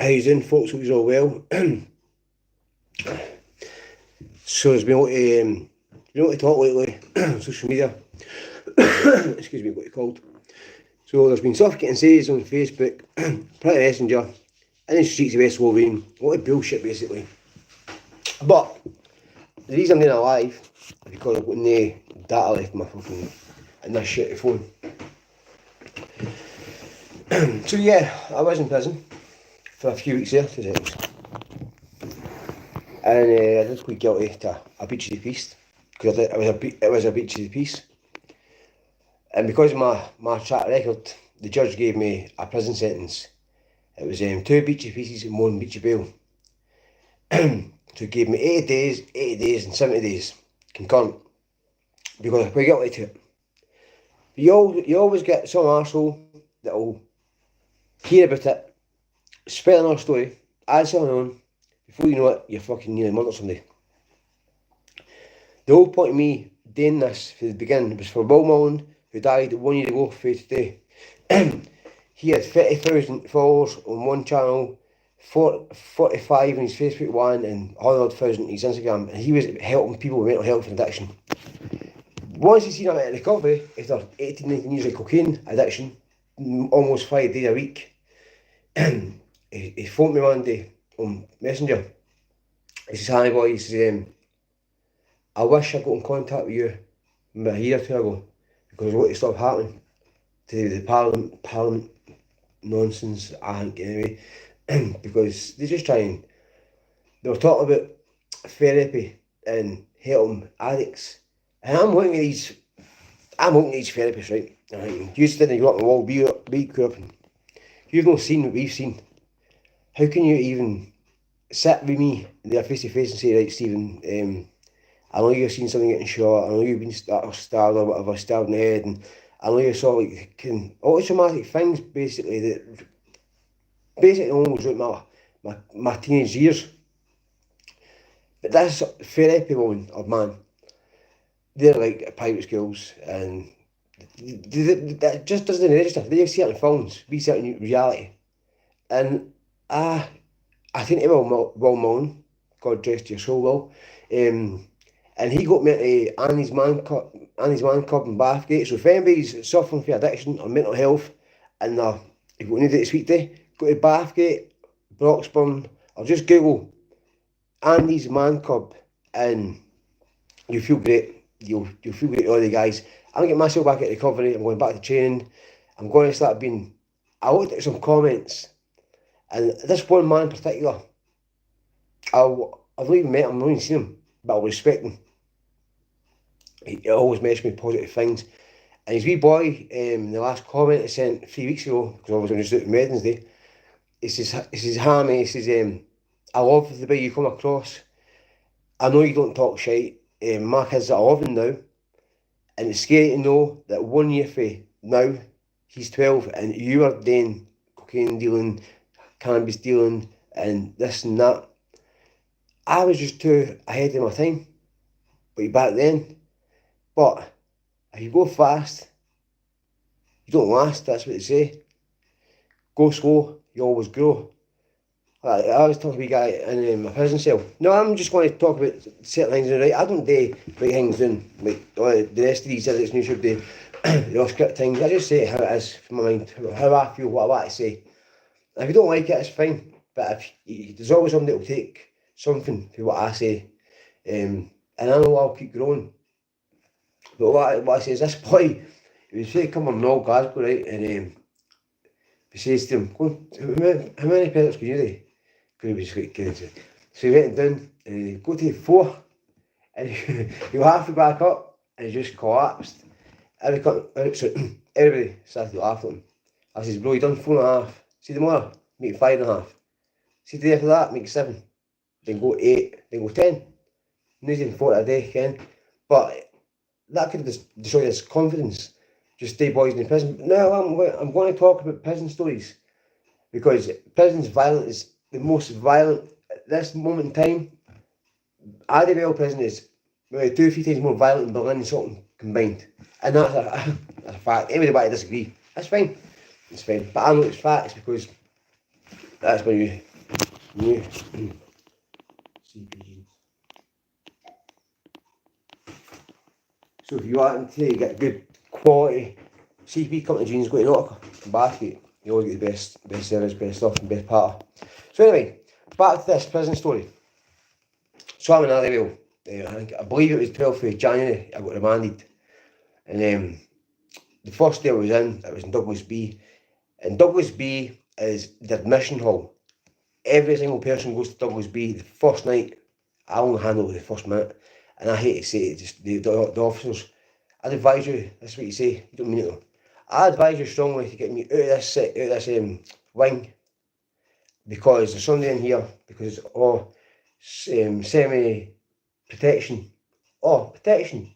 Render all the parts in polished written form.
How you doing, folks? Hope you're all well. So there's been a lot to talk lately on social media. Excuse me, what you called. So there's been stuff getting said on Facebook, private messenger, in the streets of West Lothian. A lot of bullshit, basically. But the reason I'm doing it live is because I've got no data left in my fucking in this shitty phone. So yeah, I was in prison for a few weeks there, and I did plead guilty to a breach of the peace, because it was a breach of the peace, and because of my track record, the judge gave me a prison sentence. It was 2 breach of pieces and 1 breach of bail. So it gave me 80 days and 70 days concurrent, because I plead guilty to it. But you always get some arsehole that'll hear about it, spread another story, add something on. Before you know it, you're fucking nearly murdered somebody. The whole point of me doing this from the beginning was for Will Mullen, who died 1 year ago for today. He had 30,000 followers on one channel, 45 on his Facebook one, and 100,000 on his Instagram, and he was helping people with mental health and addiction. Once he seen him at recovery after 18, 19 years of cocaine addiction, almost 5 days a week, he phoned me one day on Messenger. He says, "Hi boy," he says, "I wish I got in contact with you a year or two ago, because what stuff happening to the Parliament nonsense, I think, anyway." Because they were talking about therapy and helping addicts, and I'm looking at these therapists, right? You stand and you look on the wall, be coping. You've not seen what we've seen. How can you even sit with me there face to face and say, "Right, Stephen, I know you've seen something getting shot, I know you've been stabbed or whatever, stabbed in the head, and I know you saw all these traumatic things basically that almost ruined my teenage years." But this therapy woman or man, they're like private schools, and that just doesn't register. They see it in films, we see it in reality. And I think Will Mullen, God rest your soul, Will, and he got me into Annie's Man Club in Bathgate. So if anybody's suffering from addiction or mental health and you've got anybody to speak to, go to Bathgate, Broxburn, or just Google Annie's Man Club, and you'll feel great. You'll feel great with all the guys. I'm getting myself back at recovery. I'm going back to training. I'm going to start being. I looked at some comments, and this one man in particular, I've not even met him, I've not even seen him, but I respect him. He always mentions me positive things. And his wee boy, the last comment he sent 3 weeks ago, because I was going to do it on Wednesday Day, he says, "Hammy," he says, "I love the way you come across. I know you don't talk shite. My kids are 11 now, and it's scary to know that 1 year for now, he's 12, and you are doing cocaine dealing, cannabis dealing, and this and that. I was just too ahead of my time, but back then. But if you go fast, you don't last, that's what they say. Go slow, you always grow." I was talking to a guy in my prison cell. No, I'm just going to talk about certain things, right? I don't do right things doing like the rest of these idiots on YouTube do, the script things. I just say it how it is from my mind, how I feel, what I want to say. If you don't like it, it's fine. But there's always somebody that will take something from what I say, and I know I'll keep growing. But what I say is, this boy, he was saying, "Come on, Noel Glasgow," right? And he says to him, "How many pedals can you do?" So he went down and he go to 4, and he was halfway back up, and he just collapsed. Everybody started laughing at him. I says, "Bro, you done 4.5. See tomorrow, make 5.5. See the day after that, make 7. Then go 8, then go 10. Losing 40 a day again." But that could destroy his confidence. Just stay boys in the prison. But now I'm going to talk about prison stories, because prison's violent is the most violent at this moment in time. Adderall prison is maybe 2 or 3 times more violent than Berlin and Salton combined, and that's a fact. Everybody disagree. That's fine. It's fine. But I know it's facts, because that's when you new CP jeans. So if you want to get good quality CP company jeans, go to Nautica basket. You always get the best service, best stuff, and best pattern. So anyway, back to this prison story. So I'm in Arrowville. I believe it was 12th of January. I got remanded, and the first day I was in, it was in Douglas B. And Douglas B is the admission hall. Every single person goes to Douglas B the first night. I only handle the first minute, and I hate to say it, just the officers. I'd advise you. This is what you say. You don't mean it though. I advise you strongly to get me out of this wing, because there's somebody in here because it's all semi protection. Oh, protection.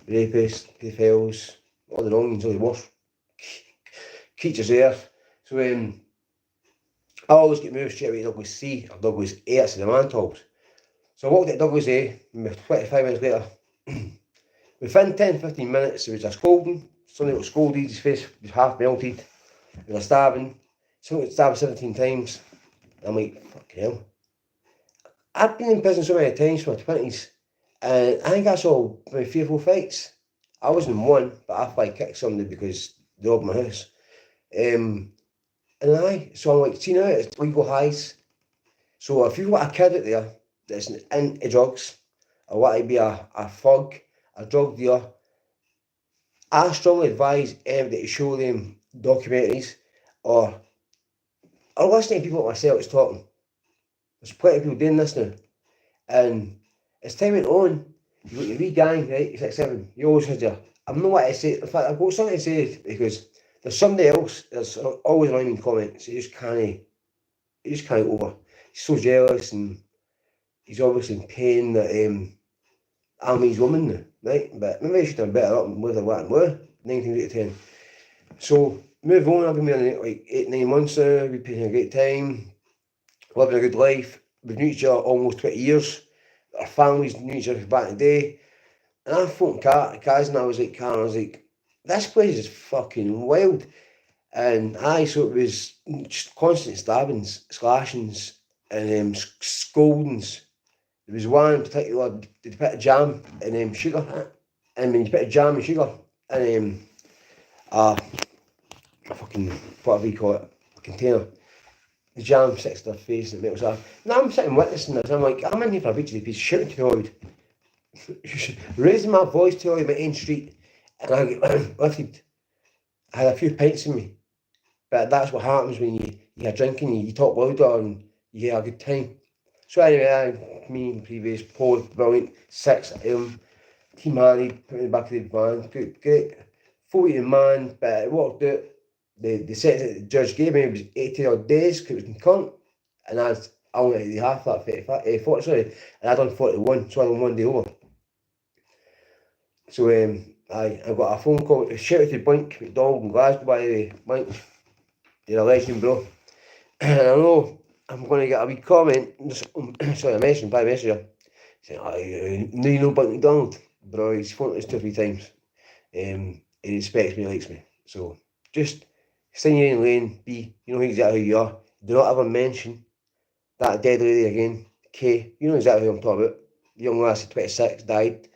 Rapists, pedophiles, all the wrong ones, all the worst creatures there. So I always get moved straight away to Douglas C or Douglas A, that's the man talks. So I walked at Douglas A, 25 minutes later. Within 10-15 minutes, there was a scolding. Somebody got scolded, his face was half melted. There was a stabbing. Someone got stabbed 17 times. I'm like, fucking hell. I've been in prison so many times for my 20s, and I think that's all my fearful fights. I wasn't in one, but I probably kicked somebody because they robbed my house. So I'm like, see now, it's legal highs. So if you've got a kid out there that's into drugs, or want to be a thug, a drug dealer, I strongly advise everybody to show them documentaries or listening to people like myself that's talking. There's plenty of people doing this now. And as time went on, you got your wee gang, right, 6-7, you always had your, I'm not what to say, in fact I've got something to say because there's somebody else that's always annoying me in comments, he just can't over. He's so jealous and he's obviously in pain that I'm his woman now, right? But maybe I should have better up and with what and what, 19 out of 10. So move on, I've been married like 8-9 months now, we've been having a great time, living a good life. We've known each other almost 20 years. Our families knew each other back in the day. And I phoned Kaz and I was like, this place is fucking wild. And so it was just constant stabbings, slashings, and scoldings. There was one in particular, they put a jam and sugar, and when you put a jam and sugar in a fucking, whatever you call it, a container, the jam sticks to their face and it melts off. And I'm sitting witnessing this, I'm like, I'm in here for a BGD piece, shouting to Lloyd, raising my voice to Lloyd in my own street, and I get lifted. I had a few pints in me, but that's what happens when you're drinking, you talk louder and you have a good time. So anyway, me and previous Paul, brilliant, 6 of them, team married, put me in the back of the van, great, 40 man, but it worked out. The sentence that the judge gave me was 80 odd days because it was in cunt, and I only had half that, 40, sorry, and I done 41, so I done 1 day over. So I got a phone call, shout out to Blink McDonald in Glasgow, by the way. Blink, you're a legend, bro. And I know I'm going to get a wee comment, sorry, a message by messenger, saying, you know Blink McDonald? Bro, he's phoned us 2 or 3 times. He respects me, likes me. So just stay in your own lane, B, you know exactly who you are. Do not ever mention that dead lady again. K, you know exactly who I'm talking about. The young lass at 26 died.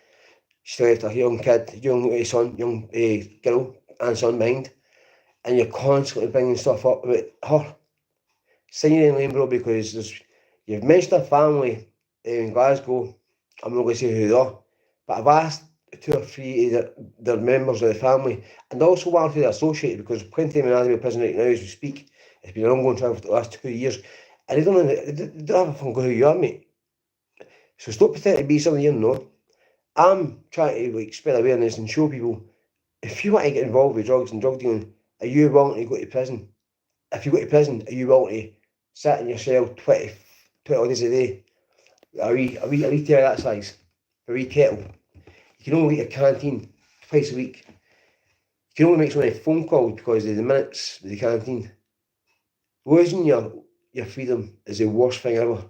She left a young kid, young son, young girl and son behind. And you're constantly bringing stuff up about her. Stay in your own lane, bro, because you've mentioned a family in Glasgow. I'm not going to say who they are, but I've asked 2 or 3 of their members of the family, and also one or 2 associated, because plenty of them in Arrowville prison right now as we speak. It's been an ongoing trial for the last 2 years, and they don't have a fucking clue who you are, mate. So stop pretending to be something you're not. I'm trying to spread awareness and show people, if you want to get involved with drugs and drug dealing, are you willing to go to prison? If you go to prison, are you willing to sit in your cell 20 odd days a day? Are we tear that size? Are we kettle? You can only eat a canteen twice a week. You can only make so many phone calls because of the minutes of the canteen. Losing your freedom is the worst thing ever.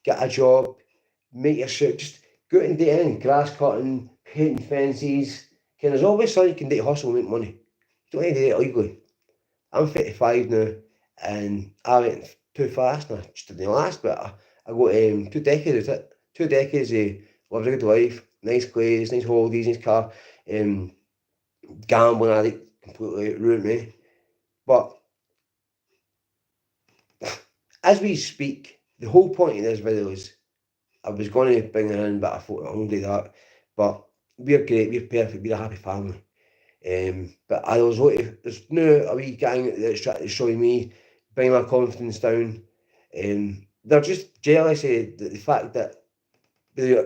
Get a job, make yourself, just go out and do anything, grass cutting, painting fences. There's always something you can do to hustle and make money. You don't need to do it illegally. I'm 55 now, and I went too fast and I just didn't last, but I got 2 decades of it. 2 decades of living a good life, nice clothes, nice holidays, nice car, gambling addict, completely ruined me. But as we speak, the whole point of this video is I was going to bring her in, but I thought I won't do that. But we're great, we're perfect, we're a happy family. But I was like, there's no a wee gang that's trying to show me, bring my confidence down. They're just jealous of the fact that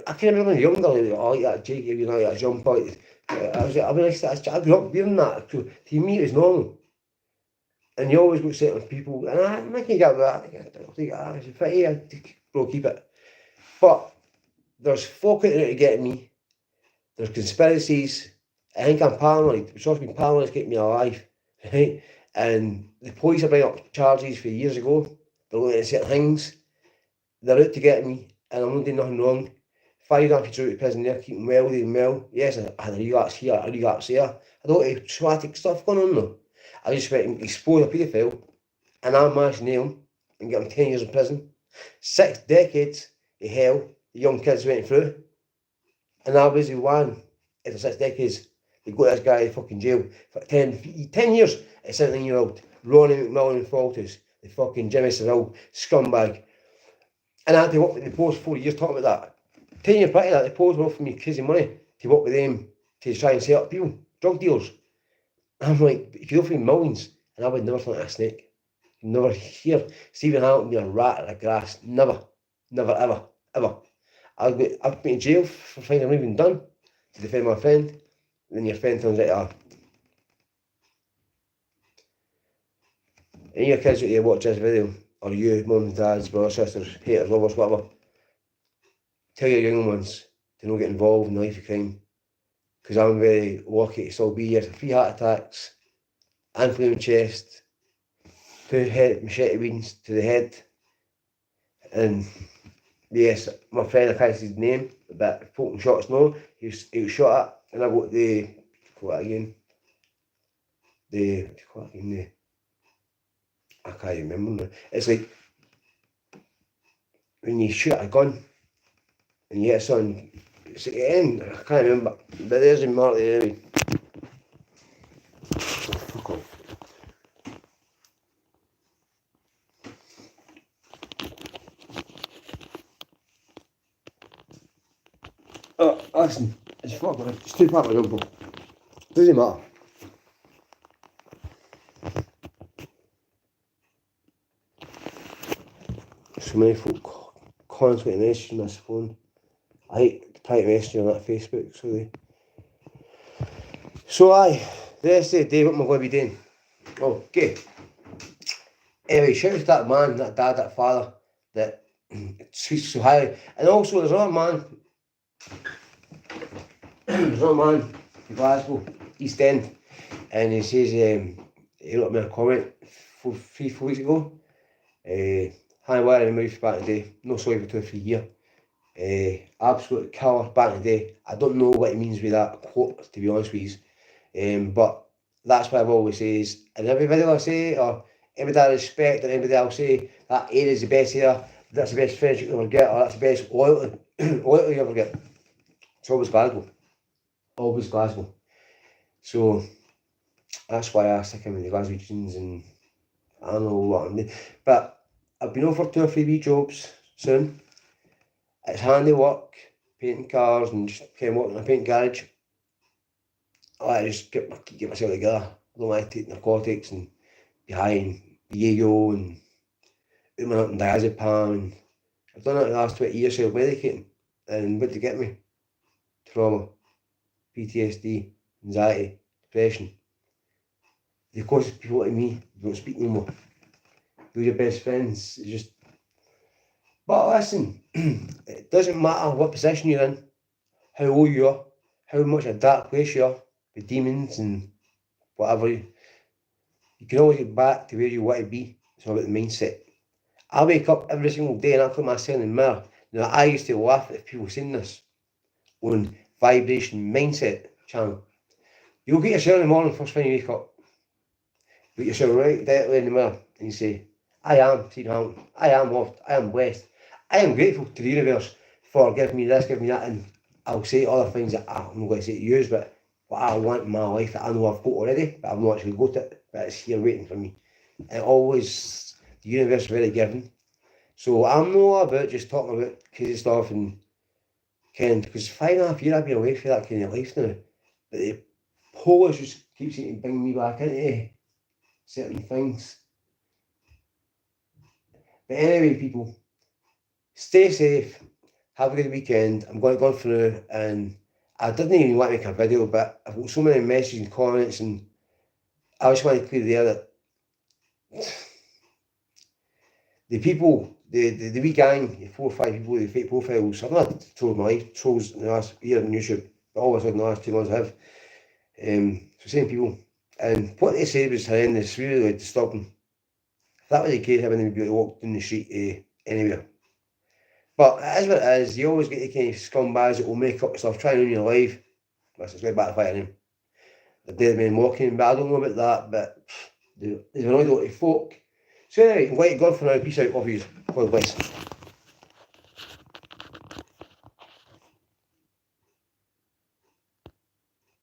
I can remember when I was younger, like, oh, like that Jake, you know, that jump out. I grew up wearing that. To me, it was normal. And you always go certain people, and I'm not going to get that. I think it's a pity, bro, keep it. But there's folk out there to get me. There's conspiracies. I think I'm paranoid. It's also been paranoid to keep me alive, right? And the police are bringing up charges for years ago. They're looking at certain things. They're out to get me, and I'm not doing nothing wrong. 5.5 years out of prison there, keeping well, doing well. Yes, I had a relapse here, a relapse there. I had a lot of traumatic stuff going on though. I just went and exposed a paedophile, and I managed to nail him and get him 10 years in prison. 6 decades of hell the young kids went through. And I was the one, after 6 decades, they got this guy in fucking jail for 10 years, a 17-year-old, Ronnie McMillan Faltus, the fucking Jimmy Savile scumbag. And I had to work with the post 4 years talking about that. 10 years back to that, the post were offering me crazy money to work with them to try and set up people, drug dealers. And I'm like, if you offer me millions, and I would never think like a snake. Never hear Stephen Hamilton be a rat in the grass. Never, never, ever, ever. I've been in jail for things I've not even done to defend my friend. And then your friend turns out any of your kids out there watch this video, or you, mums, dads, brothers, sisters, haters, lovers, whatever, tell your young ones to not get involved in the life of crime. Because I'm very lucky to still be here. 3 heart attacks, inflamed chest, 2 head machete wounds to the head, and yes, my friend, I can't say his name, but poking shots no, he was shot at, and I got the, I can't remember now. It's like when you shoot a gun and you hit something, it's at the end, I can't remember, but there's a mark there anyway. Fuck off. Oh, listen, it's fucking, it's too part of my jumper. Doesn't matter. So many folk constantly messaging this phone. I hate private messaging on that Facebook, so aye, the rest of the day, what am I going to be doing? Okay. Anyway, shout out to that man, that dad, that father, that speaks so highly. And also, there's another man in Glasgow, East End, and he says, he left me a comment 3-4 weeks ago. HammysWarrior in the mouth back in the day, no sorry for 2 or 3 years. Absolute killer back in the day. I don't know what he means with that quote, to be honest with you. But that's what I've always said. In every video I say, or everybody I respect, or everybody I'll say, that area is the best area, that's the best friendship you ever get, or that's the best loyalty you ever get. It's always Glasgow. Always Glasgow. So that's why I stick in with the Glaswegians, and I don't know what I'm doing. But I've been offered 2 or 3 wee jobs soon. It's handy work, painting cars and just kind of working in a paint garage. I like to just get myself together. I don't like taking narcotics and behind yayo and ooming up and diazepam. And I've done it the last 20 years, self-medicating. And what to get me? Trauma, PTSD, anxiety, depression. The closest people like me don't speak anymore. Who's your best friends? It's just. But listen, it doesn't matter what position you're in, how low you are, how much a dark place you are, with demons and whatever. You can always get back to where you want to be. It's all about the mindset. I wake up every single day and I look at myself in the mirror. Now, I used to laugh at people saying this on Vibration Mindset channel. You'll get yourself in the morning, first thing you wake up. Look yourself right directly in the mirror and you say, I am Stephen Hamilton. I am loved. I am blessed. I am grateful to the universe for giving me this, giving me that, and I'll say other things that I'm not going to say to you, but what I want in my life that I know I've got already, but I've not actually got it, but it's here waiting for me. And always, the universe is very giving. So I'm not about just talking about crazy stuff and because 5.5 years I've been away from that kind of life now. But the Polish just keeps seeming to bring me back into certain things. But anyway, people, stay safe. Have a good weekend. I'm going to go through, and I didn't even want to make a video, but I've got so many messages and comments, and I just want to clear the air that the people, the wee gang, the 4 or 5 people with the fake profiles, I've not told my life, trolls in the last year on YouTube, but all of a sudden in the last 2 months I have. So same people. And what they said was horrendous, really disturbing. If that was the case, I wouldn't be able to walk down the street anywhere. But as what it is, you always get the kind of scumbags that will make up stuff, trying to ruin your life. That's it's going back to fighting them. The dead men walking, but I don't know about that, but there's annoyed a lot of folk. So anyway, I'm going to go for now. Peace out, love you. God bless.